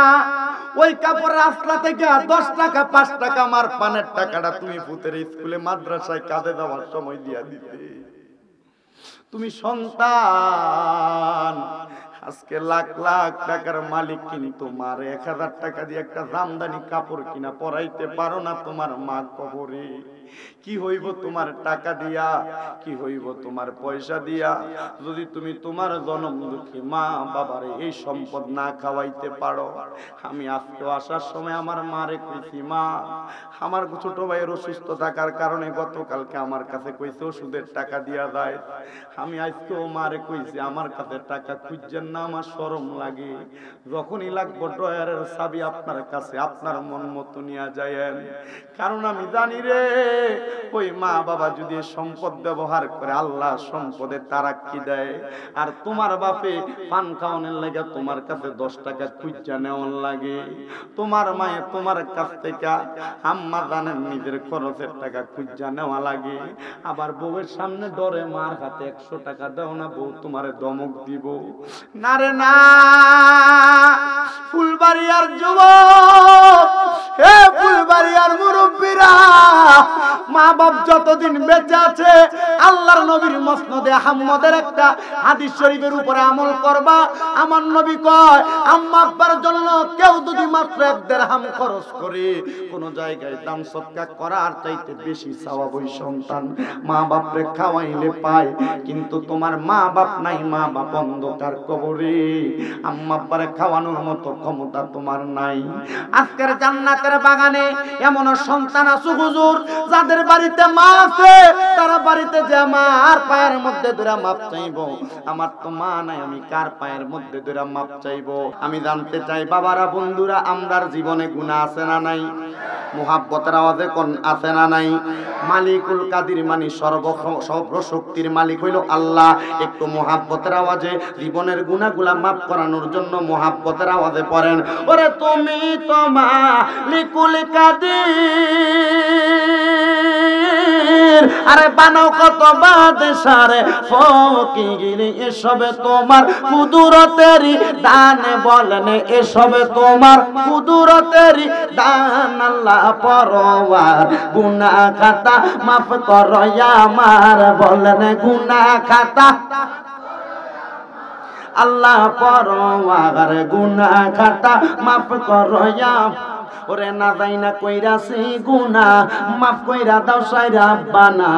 ওই কাপড়ের আসলা থেকে 10 টাকা 5 টাকা আমার পানের টাকাটা তুমি পুতের স্কুলে মাদ্রাসায় কাজে যাওয়ার সময় দিয়া দিতে। তুমি সন্তান, আজকে লাখ লাখ টাকার মালিক, কিন্তু মার 1000 টাকা দিয়ে একটা জামদানি কাপড় কিনা পরাইতে পারো না। তোমার মা কবরে কি হইব তোমার টাকা দিয়া, কি হইব তোমার পয়সা দিয়া, যদি তুমি তোমার জনম দুঃখী মা বাবারে এই সম্পদ না খাওয়াইতে পারো। আমি আজকে আসার সময় আমার মারে কইছি, মা আমার ছোট ভাইয়ের অসুস্থ থাকার কারণে গতকালকে আমার কাছে কইছে ওষুধের টাকা দিয়া যায়। আমি আজকেও মারে কইছি আমার কাছে টাকা খুঁজছেন না আমার শরম লাগে। যখনই লাগবো ড্রয়ারের চাবি আপনার কাছে আপনার মন মতো নিয়ে যায়েন, কারণ আমি জানি রে ওই মা বাবা যদি সম্পদ ব্যবহার করে আল্লাহ সম্পদে তারাক্কি দেয়। আর তোমার বাপে পান খাওয়ানোর লাগে তোমার কাছে 10 টাকা খুঁজা নেওয়ার লাগে, তোমার মায়ে তোমার কাছ থেকে আম্মা জানেন নিজের খরচের টাকা খুঁজা নেওয়া লাগে। আবার বউয়ের সামনে ডরে মার হাতে 100 টাকা দাও না, বউ তোমারে ধমক দিব। না রে না, ফুলবাড়িয়ার যুবক, হে ফুলবাড়িয়ার মুরব্বীরা, মা বাপ যতদিন বেঁচে আছে আল্লাহর নবীর মসনদে আহমদের একটা হাদিস শরীফের উপরে আমল করবা। আমার নবী কয়, আম্মা আব্বার জন্য কেউ যদি মাত্র 1 দিরহাম খরচ করে কোন জায়গায় দান সদকা করার চাইতে বেশি সওয়াব ওই সন্তান মা বাপরে খাওয়াইলে পায়। কিন্তু তোমার মা বাপ নাই, মা বাপ অন্ধকার কবরে, আম্মা আব্বারে খাওয়ানোর মতো ক্ষমতা তোমার নাই। আজকের জান্নাতের বাগানে এমন সন্তান আছে হুজুর, যাদের বাড়িতে মা আছে তারা বাড়িতে যে আমার পায়ের মধ্যে ধরে মাপ চাইবো। আমার তো মা নাই, আমি কার পায়ের মধ্যে ধরে মাপ চাইবো? আমি জানতে চাই বাবারা, বন্ধুরা, আমরার জীবনে গুনাহ আছে না নাই? মুহাব্বতের আওয়াজে কোন আছে না নাই? মালিকুল কাদির মানে সর্বশক্তির মালিক হইল আল্লাহ। একটু মুহাব্বতের আওয়াজে জীবনের গুনাহগুলা মাফ করানোর জন্য মুহাব্বতের আওয়াজে পড়েন, ওরে তুমি তো মালিকুল কাদির, আরে বানাও কত বাদশারে ফকির, এসবে তোমার কুদরতেরই দান, বলেন এসবে তোমার কুদরতেরই দান। আল্লাহ পরওয়ার গুনাহ খাতা মাফ করো আমার, বলেন গুনাহ খাতা আল্লাহ পরওয়ার গুনাহ খাতা মাফ করো। ওরে না যাই না কইরাছি গুনাহ মাফ কইরা দাও সাইরা বানা,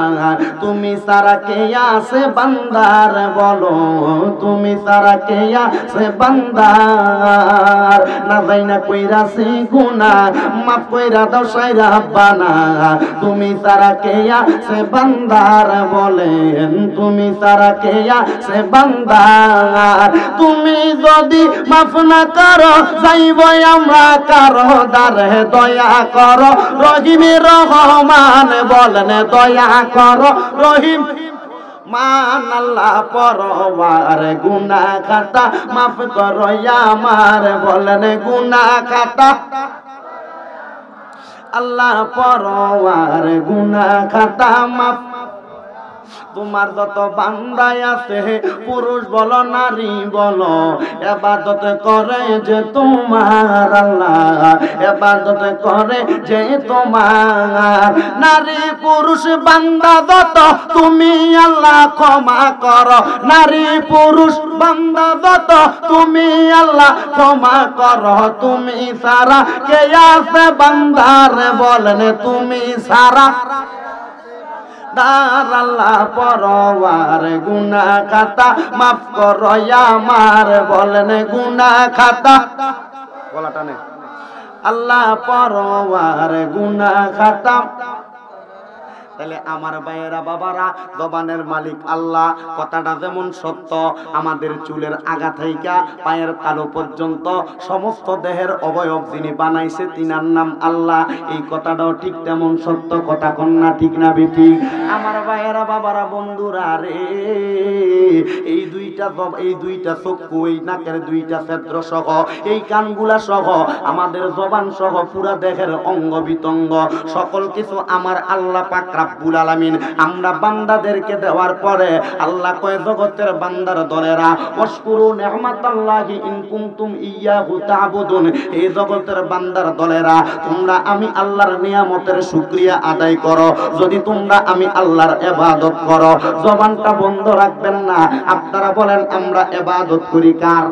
তুমি সারা কে আছে বান্দার, বলো তুমি সারা কে আছে বান্দার। না যাই না কইরাছি গুনাহ মাফ কইরা দাও সাইরা বানা, তুমি সারা কে আছে বান্দার, বলেন তুমি সারা কে আছে বান্দার। তুমি যদি মাফ না করো যাইব আমরা কারো দারে, দয়া করো রহিম রহমান, বলেন দয়া করো রহিম মান। আল্লাহ পরওয়ার গুনাহ খাতা মাফ করো আমার, বলেন গুনাহ খাতা আল্লাহ পরওয়ার গুনাহ খাতা মাফ। তোমার যত বান্দায় আছে পুরুষ বলো নারী বলো, ইবাদত করে যে তোমার আল্লাহ, ইবাদত করে যে তোমার। নারী পুরুষ বান্দা যত তুমি আল্লাহ ক্ষমা করো, নারী পুরুষ বান্দা যত তুমি আল্লাহ ক্ষমা করো। তুমি সারা কে আছে বান্দার, বলেন তুমি সারা দার। আল্লাহ পরওয়ার গুনাহ খাতা মাফ করো আমার, বলেন গুনাহ খাতা গলাটা নে। আল্লাহ পরওয়ার গুনাহ খাতা। তাহলে আমার ভাইয়েরা বাবারা, জবানের মালিক আল্লাহ কথাটা যেমন সত্য, আমাদের চুলের আগা থেকে পায়ের তালু পর্যন্ত সমস্ত দেহের অবয়ব যিনি বানাইছে তিনার নাম আল্লাহ, এই কথাটাও ঠিক তেমন সত্য। কথা কন্যা ঠিক না বেটি? আমার ভাইয়েরা বাবারা, বন্ধুরা রে, এই দুইটা চক্ষু, এই নাকের 2টা ছেদ্র সহ, এই কানগুলা সহ, আমাদের জবান সহ পুরা দেহের অঙ্গ বিতঙ্গ সকল কিছু আমার আল্লাহ পাক রব্বুল আলামিন আমরা বান্দাদেরকে দেওয়ার পরে আল্লাহ কয়, জগতের বান্দার দলেরা ওয়াশকুরু নি'মাতাল্লাহি ইন কুনতুম ইয়্যাহু তা'বুদুন, এই জগতের বান্দার দলেরা তোমরা আমি আল্লাহর নিয়ামতের শুকরিয়া আদায় করো যদি তোমরা আমি আল্লাহর ইবাদত করো। জবানটা বন্ধ রাখবেন না। আপনারা বলেন আমরা ইবাদত করি কার?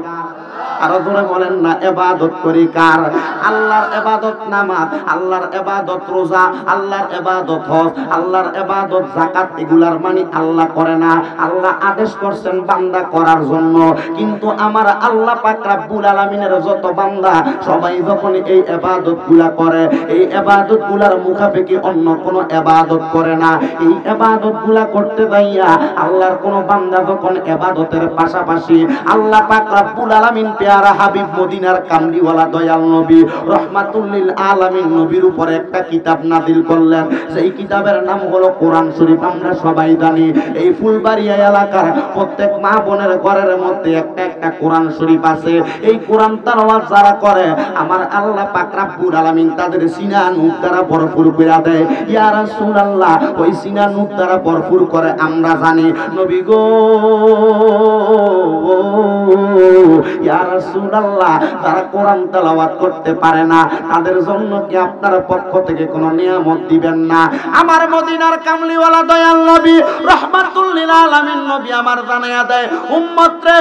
আর জোরে বলেন না ইবাদত করি কার? আল্লাহর ইবাদত নামাজ, আল্লাহর ইবাদত রোজা, আল্লাহর ইবাদত হজ, আল্লাহর ইবাদত যাকাত, এগুলার মানে আল্লাহ করে না। আল্লাহ আদেশ করছেন বান্দা করার জন্য, কিন্তু আমার আল্লাহ পাক রব্বুল আলামিনের যত বান্দা সবাই যখন এই ইবাদতগুলা করে, এই ইবাদতগুলার মুখাপেক্ষি অন্য কোনো ইবাদত করে না। এই ইবাদতগুলা করতে যাইয়া আল্লাহর কোন বান্দা যখন ইবাদতের পাশাপাশি আল্লাহ পাক রব্বুল আলামিন পেয়ারা হাবিব মদিনার কামলিওয়ালা দয়াল নবী রহমাতুল লিল আলামিন নবীর উপরে একটা কিতাব নাযিল করলেন, সেই কিতাবের নাম হলো কোরআন শরীফ। আমরা সবাই জানি এই ফুলবাড়িয়া এলাকার প্রত্যেক মা বোনের ঘরের মধ্যে একটা একটা কোরআন শরীফ আছে। এই কোরআন তেলাওয়াত যারা করে আমার আল্লাহ পাক রব্বুল আলামিন তাদের সিনা নূর দ্বারা ভরপুর করে দেয়। ইয়া রাসূলুল্লাহ, ওই সিনা নূর দ্বারা ভরপুর করে আমরা জানি। নবী গো ইয়া রাসূলুল্লাহ, যারা কোরআন তেলাওয়াত করতে পারে না তাদের জন্য কি আপনার পক্ষ থেকে কোনো নিয়ামত দিবেন না? আমার মদিনার কামলিওয়ালা দয়াল নবী রহমাতুল লিল আলামিন নবী আমার জানায়া দেয়, উম্মত রে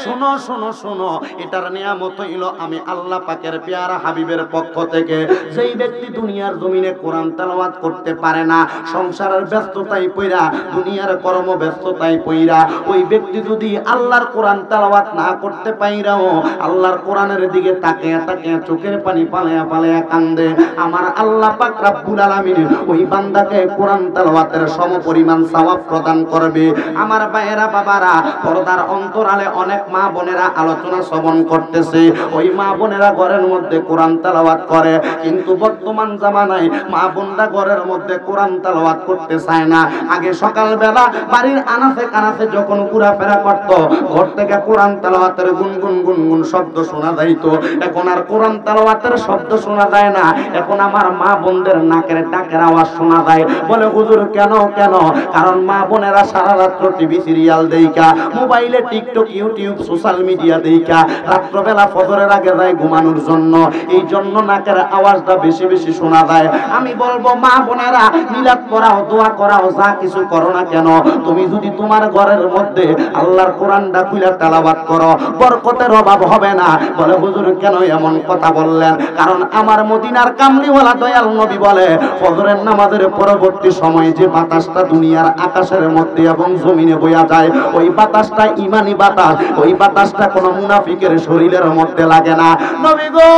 শোনো শোনো শোনো, এটার নিয়ামত হইল আমি আল্লাহ পাকের পেয়ারা হাবিবের পক্ষ থেকে। যেই ব্যক্তি দুনিয়ার জমিনে কোরআন তেলাওয়াত করতে পারে না, সংসারের ব্যস্ততায় পইরা, দুনিয়ার কর্ম ব্যস্ততায় পইরা, ওই ব্যক্তি যদি আল্লাহর কোরআন তেলাওয়াত না করতে পাইরাও আল্লাহর কোরআনের দিকে তাকিয়ে তাকিয়ে চোখের পানি পালায়া পালায়া কান্দে, আমার আল্লাহ পাক রব্বুল আলামিন ওই বান্দাকে কোরআন তেলাওয়াতের সমপরিমাণ সওয়াব প্রদান করবে। আমার ভাইয়েরা বাবারা, পর্দার অন্তরালে অনেক মা বোনেরা আলোচনা শ্রবণ করতেছে, ওই মা বোনেরা ঘরের মধ্যে কোরআন তেলাওয়াত করে, কিন্তু বর্তমান জামানায় মা বোনরা ঘরের মধ্যে কোরআন তেলাওয়াত করতে চায় না। আগে সকালবেলা বাড়ির আনাচে কানাচে যখন ঘোরাফেরা করত, ঘর থেকে কোরআন তেলাওয়াতের গুনগুন গুনগুন শব্দ শোনা যাইত। এখন আর কোরআন তেলাওয়াতের শব্দ শোনা যায় না, এখন আমার মা বোনদের নাকের ডাকের আওয়াজ শোনা যায়। বলে হুজুর কেন কেন? কারণ মা বোনেরা সারা রাত্র টিভি সিরিয়াল দেইকা, মোবাইলে টিকটক ইউটিউব সোশ্যাল মিডিয়া দেইকা রাত্রবেলা ফজরের আগে যায় ঘুমানোর জন্য, এই জন্য নাকের আওয়াজটা বেশি বেশি শোনা যায়। আমি বলবো মা বোনেরা, মিলাদ করাও, দোয়া করাও, যা কিছু করো না কেন, তুমি যদি তোমার ঘরের মধ্যে আল্লাহর কোরআনটা খুলে তেলাওয়াত করো, বরকতের অভাব হবে না। বলে হুজুর কেন এমন কথা বললেন? কারণ আমার মদিনার কামলিওয়ালা দয়াল নবী বলে, ফজরের নামাজের পরবর্তী সময়ে যে বাতাসটা দুনিয়ার আকাশের মধ্যে এবং জমিনে বইয়া যায়, ওই বাতাসটা ঈমানি বাতাস, ওই বাতাসটা কোনো মুনাফিকের শরীরের মধ্যে লাগে না। নবী গো,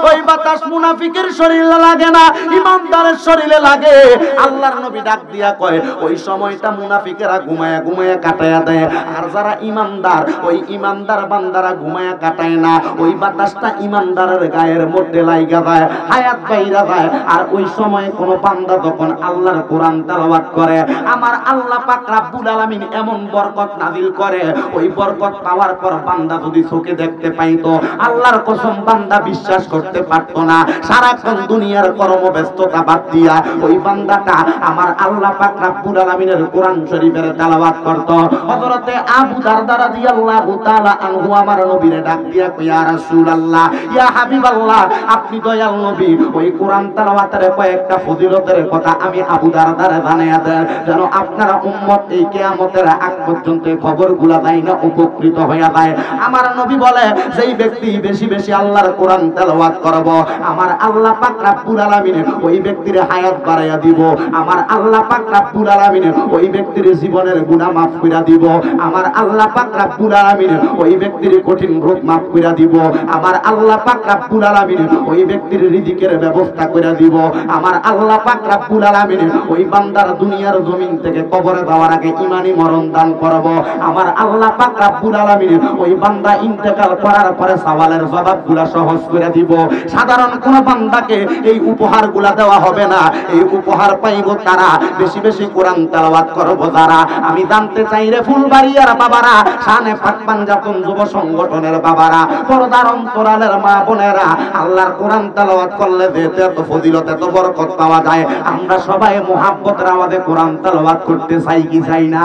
ওই বাতাস মুনাফিকের শরীরে লাগে না, ইমানদারের শরীরে লাগে। আল্লাহর নবী ডাক দিয়া কয়, ওই সময়টা মুনাফিকেরা ঘুমায়া ঘুমায়া কাটায়া দেয়, আর যারা ইমানদার, ওই ইমানদার বান্দারা ঘুমায়া কাটায় না। ওই বাতাসটা ইমানদারের গায়ের মধ্যে লাইগা যায়, হায়াত বাইরা যায়। আর ওই সময় কোন বান্দা যখন আল্লাহর কোরআন তেলাওয়াত করে, আমার আল্লাহ পাক রব্বুল আলামিন এমন বরকত নাযিল করে, ওই বরকত পাওয়ার পর বান্দা যদি চোখে দেখতে পাইতো, আল্লাহর কসম বান্দা বিশ্বাস করতে পারতো না। সারাক্ষণ দুনিয়ার কর্মব্যস্ততা বাদ দিয়া ওই বান্দাটা আমার আল্লাহ পাক রব্বুল আলামিনের কোরআন শরীফের তেলাওয়াত করত। হযরতে আবু দারদা রাদিয়াল্লাহু তাআলা আনহু আমার নবীরে ডাক দিয়া কয়, ইয়া রাসূলুল্লাহ, ইয়া হাবিবাল্লাহ, আপনি দয়াল নবী, ওই কোরআন তেলাওয়াতের কয়েকটা ফজিলতের কথা আমি আবু দারদারে জানাইয়া দেন, যেন আপনারা উম্মত এই কিয়ামতের আগ পর্যন্ত খবরগুলা যায় না উপকৃত হইয়া যায়। আমার নবী বলে, যেই ব্যক্তি বেশি বেশি আল্লাহর কোরআন তেলাওয়াত করব, আমার আল্লাহ পাক রব্বুল আলামিন ওই ব্যক্তির হায়াত বাড়াইয়া দিব। আমার আল্লাহ পাক রব্বুল আলামিন ওই ব্যক্তির জীবনের গুনাহ মাফ কইরা দিব। আমার আল্লাহ পাক রব্বুল আলামিন ওই ব্যক্তির কঠিন রোগ মাফ কইরা দিব। আমার আল্লাহ পাক রব্বুল আলামিন ওই ব্যক্তির রিজিকের ব্যবস্থা কইরা দিব। আমার আল্লাহ পাক রব্বুল আলামিন ওই বান্দার দুনিয়ার জমিন থেকে কবরে যাওয়ার আগে ঈমানি মরণ দান করব। আমার আল্লাহ পাক রব্বুল আলামিন ওই বান্দা ইন্তেকাল করার পরে সওয়ালের জবাবগুলা সহজ করে দিব। সাধারণ কোন বান্দাকে এই উপহারগুলা দেওয়া হবে না, এই উপহার পাইব তারা বেশি বেশি কোরআন তেলাওয়াত করব যারা। আমি জানতে চাই রে ফুলবাড়িয়ার বাবারা, শানে পাক পাঞ্জাতন যুব সংগঠনের বাবারা, পর্দার অন্তরালের মা বোনেরা, আল্লাহর কোরআন তেলাওয়াত করলে যে এত ফজিলত এত বরকত পাওয়া যায়, আমরা সবাই মুহাব্বতের আওয়াজে কোরআন তেলাওয়াত করতে চাই কি চাই না?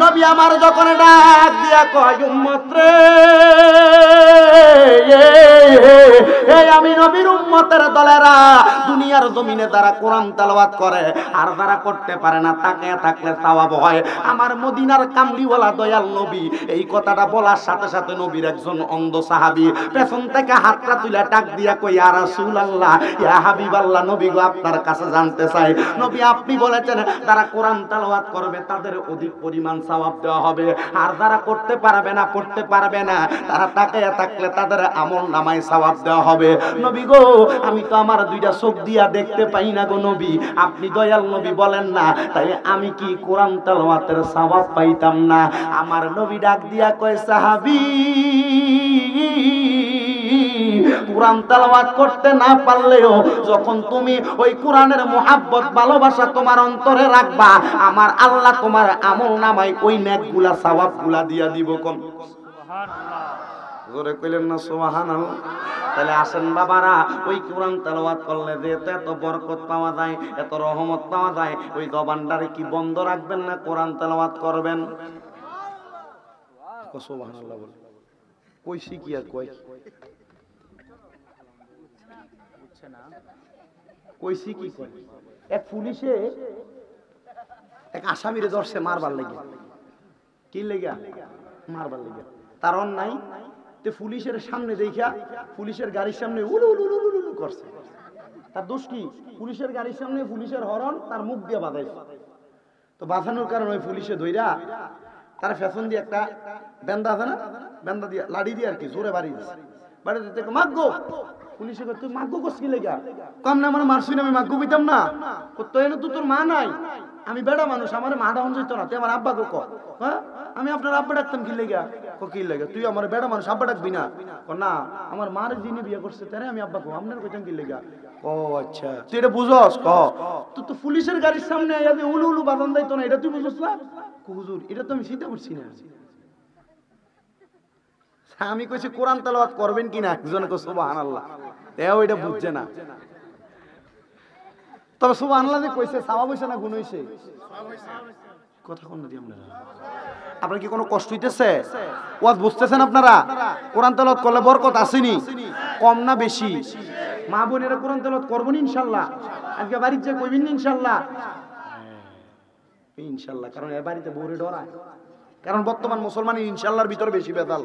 নবী আমার যখন ডাক দিয়া কয় উম্মত রে, এই আমি নবীর উম্মতের দলেরা দুনিয়ার জমিনে যারা কোরআন তেলাওয়াত করে আর যারা করতে পারে না তাকে থাকলে সওয়াব হয়। আমার মদিনার কামলিওয়ালা দয়াল নবী এই কথাটা বলার সাথে সাথে নবীর একজন অন্ধ সাহাবী পেছন থেকে হাতটা তুলে ডাক দিয়া কই ইয়া রাসূলুল্লাহ, ইয়া হাবিবাল্লাহ, নবী গো আপনার কাছে জানতে চাই, নবী আপনি বলেছেন যারা কোরআন তেলাওয়াত করবে তাদের অধিক পরিমাণ সওয়াব দেওয়া হবে, আর যারা করতে পারবে না তারা তাকে থাকলে তাদের আমল নামায় সওয়াব দেওয়া হবে। নবী গো আমি তো আমার দুইটা চোখ দিয়া দেখতে পাই না গো নবী, আপনি দয়াল নবী বলেন না, তাই আমি কি কোরআন তেলাওয়াতের সওয়াব পাইতাম না? আমার নবী ডাক দিয়া কয় সাহাবী, কোরআন তেলাওয়াত করতে না পারলেও যখন তুমি ওই কোরআনের মুহাব্বত ভালোবাসা তোমার অন্তরে রাখবা, আমার আল্লাহ তোমার আমল নামায় ওই নেকগুলা সওয়াবগুলা দিয়া দিব। কোন সুবহানাল্লাহ, জোরে কইলেন না সুবহানাল্লাহ? তাহলে আসেন বাবারা, ওই কোরআন তেলাওয়াত করলে যে এত বরকত পাওয়া যায়, এত রহমত পাওয়া যায়, ওই জবানটারে কি বন্ধ রাখবেন না কোরআন তেলাওয়াত করবেন? সুবহানাল্লাহ বল, কইছি কি আর কই, কইছি কি কই? এক পুলিশে এক আসামিরে ধরছে মারবার লাগে। কি লাগা? মারবার লাগে। তার অন্যায় তে পুলিশের সামনে দেখা পুলিশের গাড়ির সামনে উলু উলু উলু উলু করছে। তার দোষ কি? পুলিশের গাড়ির সামনে পুলিশের হরন তার মুখ দিয়ে বাঁধাইছে। তো বাঁধানোর কারণে ওই পুলিশে ধইরা তার ফ্যাশন দিয়ে একটা বেন্দা আছে না, বেন্দা দিয়ে লাড়ি দিয়ে আর কি জোরে বাড়ি দিছে। বাড়ি দিতে মাগো, পুলিশে কয় তুই মাগো কস কি লাগা? কম না আমার মারছুই না, আমি মাগো কইতাম না। তো এনে তো তোর মা নাই, আমি বেড়া মানুষ, আমার মা ডাউন যাইতো না, তুই আমার আব্বা গো ক। হ্যাঁ আমি আপনার আব্বা ডাকতাম কি লাগা? কি লাগা? তুই আমার বেড়া মানুষ, আব্বা ডাকবি না? না আমার মার যিনি বিয়ে করছে তারে আমি আব্বা কো, আপনার কইতাম কি লাগা? ও আচ্ছা তুই এটা বুঝস ক। তো পুলিশের গাড়ির সামনে আইয়া যে উলু উলু বাজান যাইতো না, এটা তুই বুঝস না? হুজুর এটা তো আমি চিন্তা করছি না। আমি কইছি কোরআন তেলাওয়াত করবেন কিনা, একজনে কই সুবহানাল্লাহ, এও এটা বুঝছে না। তবে সুবহানাল্লাহ যে কইছে সওয়াব হইছে না গুণ হইছে? কথা কোন দিই আপনারা? আপনার কি কোনো কষ্ট হইতেছে? ওয়াজ বুঝতেছেন আপনারা? কোরআন তেলাওয়াত করলে বরকত আসেনি? কম না বেশি? মা বোনেরা কোরআন তেলাওয়াত করবেন ইনশাআল্লাহ? আজকে বাড়িতে যে কইবেন ইনশাআল্লাহ? ইনশাআল্লাহ, কারণ এ বাড়িতে বউরে ডরায়। কারণ বর্তমান মুসলমানের ইনশাআল্লাহর ভিতরে বেশি বেদাল।